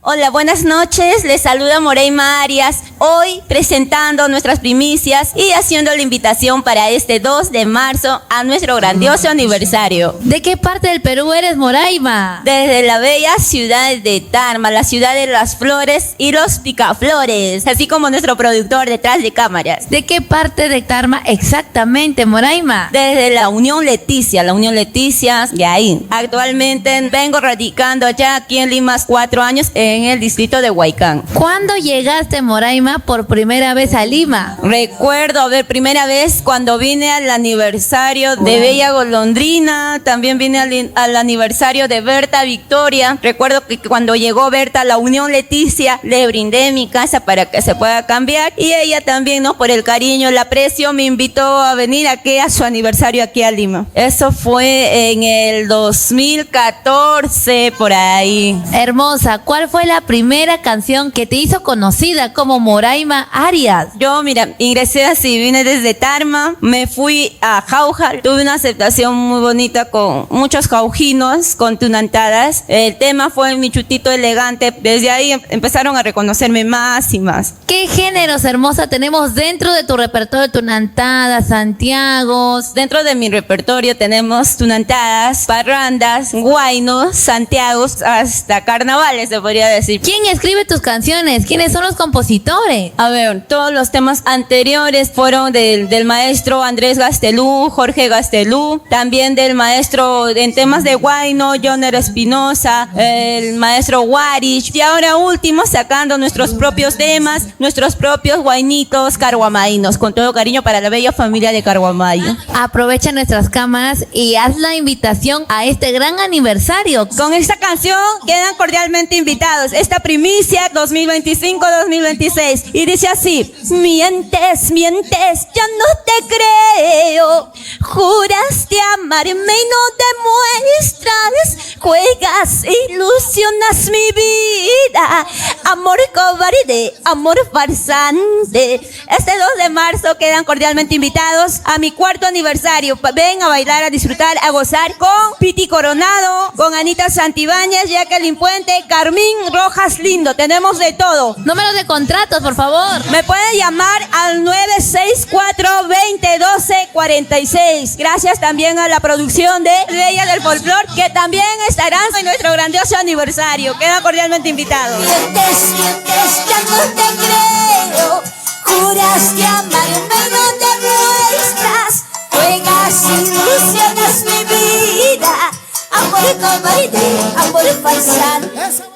Hola, buenas noches. Les saluda Moreima Arias. Hoy presentando nuestras primicias y haciendo la invitación para este 2 de marzo a nuestro grandioso aniversario. ¿De qué parte del Perú eres, Moraima? Desde la bella ciudad de Tarma, la ciudad de las flores y los picaflores, así como nuestro productor detrás de cámaras. ¿De qué parte de Tarma exactamente, Moraima? Desde la Unión Leticia, de ahí. Actualmente vengo radicando ya aquí en Lima 4 años en el distrito de Huaycán. ¿Cuándo llegaste, Moraima, por primera vez a Lima? Recuerdo, primera vez cuando vine al aniversario de Bella Golondrina, también vine al aniversario de Berta Victoria. Recuerdo que cuando llegó Berta a la Unión Leticia, le brindé mi casa para que se pueda cambiar y ella también, ¿no? Por el cariño, el aprecio, me invitó a venir aquí a su aniversario aquí a Lima. Eso fue en el 2014, por ahí. Hermosa, ¿cuál fue la primera canción que te hizo conocida como Moraima Arias? Yo, ingresé así, vine desde Tarma, me fui a Jauja, tuve una aceptación muy bonita con muchos jaujinos, con tunantadas. El tema fue Mi Chutito Elegante, desde ahí empezaron a reconocerme más y más. ¿Qué géneros, hermosa, tenemos dentro de tu repertorio? Tunantadas, santiagos. Dentro de mi repertorio tenemos tunantadas, parrandas, huaynos, santiagos, hasta carnavales, se podría decir. ¿Quién escribe tus canciones? ¿Quiénes son los compositores? A ver, todos los temas anteriores fueron del maestro Andrés Gastelú, Jorge Gastelú, también del maestro en temas de huayno, Joner Espinosa, el maestro Warish, y ahora último sacando nuestros propios temas, nuestros propios huaynitos carhuamaínos, con todo cariño para la bella familia de Carhuamayo. Aprovecha nuestras cámaras y haz la invitación a este gran aniversario. Con esta canción quedan cordialmente invitados. Esta primicia 2025-2026. Y dice así: mientes, ya no te creo. Juraste amarme y no demuestras. Juegas, ilusionas mi vida. Amor cobarde, amor farsante. Este 2 de marzo quedan cordialmente invitados a mi 4º aniversario. Ven a bailar, a disfrutar, a gozar con Piti Coronado, con Anita Santibáñez, Jacqueling Puente, Carmín Rojas Lindo. Tenemos de todo. Números de contratos, por favor. Me pueden llamar al 964-2012-46. Gracias también a la producción de Bella del Folclor, que también estarán en nuestro grandioso aniversario. Quedan cordialmente invitados. Mientes, ya no te creo. Juraste amarme y no demuestras. Juegas, ilusionas mi vida. Amor cobarde, amor farsante.